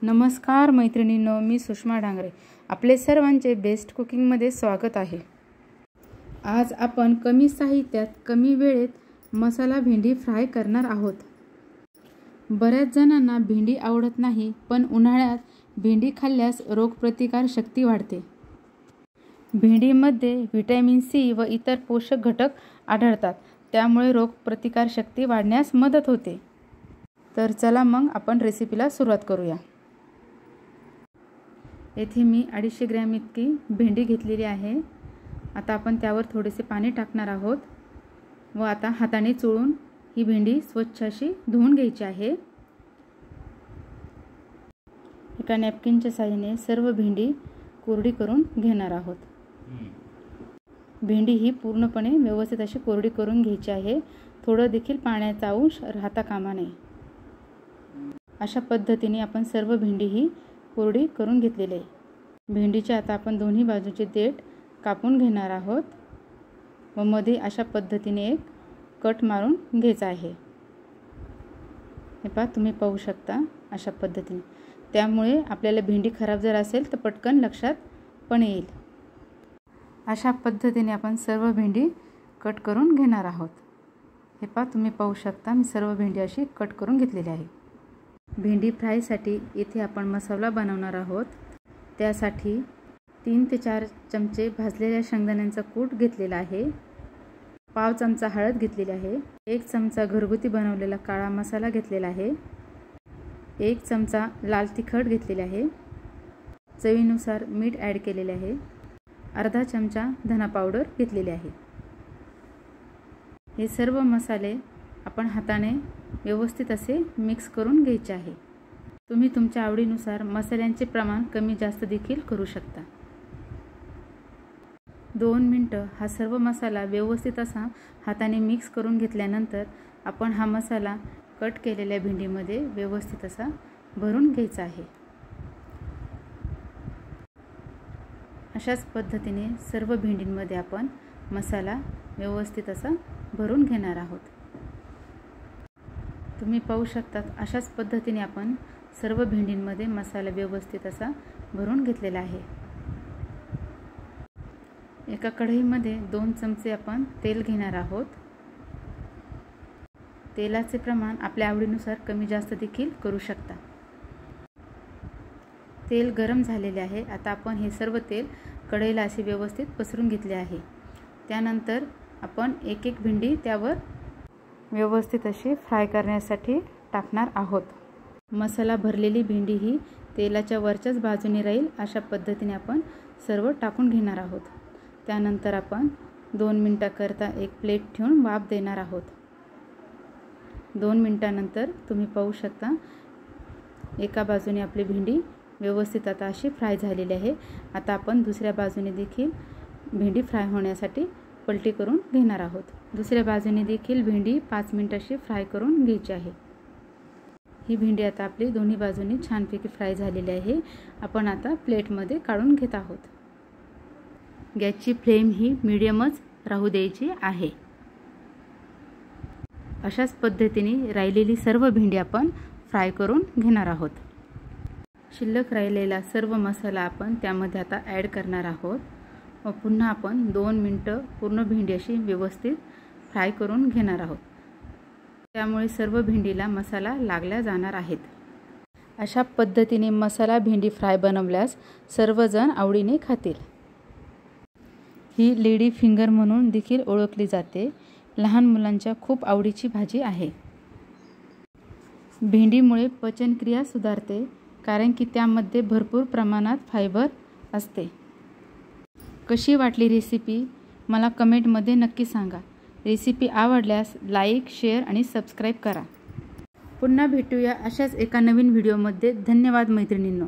नमस्कार मैत्रिणींनो, मी सुषमा डांगरे. आपले सर्वांचे बेस्ट कुकिंगमध्ये स्वागत आहे. आज आपण कमी साहित्यात कमी वेळेत मसाला भेंडी फ्राय करणार आहोत. बऱ्याच जणांना भेंडी आवडत नाही, पण उन्हाळ्यात भेंडी खाल्ल्यास रोगप्रतिकार शक्ती वाढते. भेंडीमध्ये व्हिटॅमिन सी व इतर पोषक घटक आढळतात, त्यामुळे रोगप्रतिकार शक्ती वाढण्यास मदत होते. तर चला मग आपण रेसिपीला सुरुवात करूया. येथे मी 250 ग्रॅम इतकी भेंडी घेतलेली आहे. आता आपण त्यावर थोडेसे पाणी टाकणार आहोत व आता हाताने चोळून ही भेंडी स्वच्छ अशी धुवून घ्यायची आहे. एका नॅपकिनच्या साहाय्याने सर्व भेंडी कोरडी करून घेणार आहोत. भेंडी ही पूर्णपणे व्यवस्थित अशी कोरडी करून घ्यायची आहे. थोडं देखील पाण्याचा अंश राहता कामा नये. अशा पद्धतीने आपण सर्व भेंडी ही कोरडी करून घेतलेली आहे. भेंडीचे आता आपण दोन्ही बाजूचे देठ कापून घेणार आहोत व मध्ये अशा पद्धतीने एक कट मारून घ्यायचा आहे. हे पहा, तुम्ही पाहू शकता अशा पद्धतीने. त्यामुळे आपल्याला भेंडी खराब जर असेल तर पटकन लक्षात पण येईल. अशा पद्धतीने आपण सर्व भेंडी कट करून घेणार आहोत. हे पहा, तुम्ही पाहू शकता मी सर्व भेंडी अशी कट करून घेतलेली आहे. भेंडी फ्रायसाठी इथे आपण मसाला बनवणार आहोत. त्यासाठी 3 ते 4 चमचे भाजलेल्या शेंगदाण्यांचा कूट घेतलेला आहे. पाव चमचा हळद घेतलेली आहे. 1 चमचा घरगुती बनवलेला काळा मसाला घेतलेला आहे. 1 चमचा लाल तिखट घेतलेले आहे. चवीनुसार मीठ ॲड केलेले आहे. अर्धा चमचा धना पावडर घेतलेली आहे. हे सर्व मसाले आपण हाताने व्यवस्थित असे मिक्स करून घ्यायचे आहे. तुम्ही तुमच्या आवडीनुसार मसाल्यांचे प्रमाण कमी जास्त देखील करू शकता. 2 मिनिटं हा सर्व मसाला व्यवस्थित असा हाताने मिक्स करून घेतल्यानंतर आपण हा मसाला कट केलेल्या भेंडीमध्ये व्यवस्थित असा भरून घ्यायचा आहे. अशाच पद्धतीने सर्व भेंडींमध्ये आपण मसाला व्यवस्थित असा भरून घेणार आहोत. तुम्ही पाहू शकतात अशाच पद्धतीने आपण सर्व भेंडींमध्ये मसाला व्यवस्थित असा भरून घेतलेला आहे. एका कढईमध्ये 2 चमचे आपण तेल घेणार आहोत. तेलाचे प्रमाण आपल्या आवडीनुसार कमी जास्त देखील करू शकता. तेल गरम झालेले आहे. आता आपण हे सर्व तेल कढईला असे व्यवस्थित पसरून घेतले आहे. त्यानंतर आपण एक एक भेंडी त्यावर व्यवस्थित अशी फ्राय करण्यासाठी टाकणार आहोत. मसाला भरलेली भेंडी ही तेलाच्या वरच्याच बाजूने राहील अशा पद्धतीने आपण सर्व टाकून घेणार आहोत. त्यानंतर आपण 2 मिनिटाकरता एक प्लेट ठेवून वाफ देणार आहोत. 2 मिनिटानंतर तुम्ही पाहू शकता एका बाजूने आपली भेंडी व्यवस्थित आता अशी फ्राय झालेली आहे. आता आपण दुसऱ्या बाजूने देखील भेंडी फ्राय होण्यासाठी पलटी करून घेणार आहोत. दुसऱ्या बाजूने देखील भेंडी 5 मिनिट अशी फ्राय करून घ्यायची आहे. ही भेंडी आता आपली दोन्ही बाजूनी छानपैकी फ्राय झालेली आहे. आपण आता प्लेटमध्ये काढून घेत आहोत. गॅसची फ्लेम ही मीडियमच राहू द्यायची आहे. अशाच पद्धतीने राहिलेली सर्व भेंडी आपण फ्राय करून घेणार आहोत. शिल्लक राहिलेला सर्व मसाला आपण त्यामध्ये आता ॲड करणार आहोत व पुन्हा आपण 2 मिनिटं पूर्ण भेंडी अशी व्यवस्थित फ्राय करून घेणार आहोत. त्यामुळे सर्व भेंडीला मसाला लागल्या जाणार आहेत. अशा पद्धतीने मसाला भेंडी फ्राय बनवल्यास सर्वजण आवडीने खातील. ही लेडी फिंगर म्हणून देखील ओळखली जाते. लहान मुलांच्या खूप आवडीची भाजी आहे. भेंडीमुळे पचनक्रिया सुधारते, कारण की त्यामध्ये भरपूर प्रमाणात फायबर असते. कशी वाटली रेसिपी मला कमेंटमध्ये नक्की सांगा. रेसिपी आवडल्यास लाईक, शेअर आणि सबस्क्राईब करा. पुन्हा भेटूया अशाच एका नवीन व्हिडिओमध्ये. धन्यवाद मैत्रिणींनो.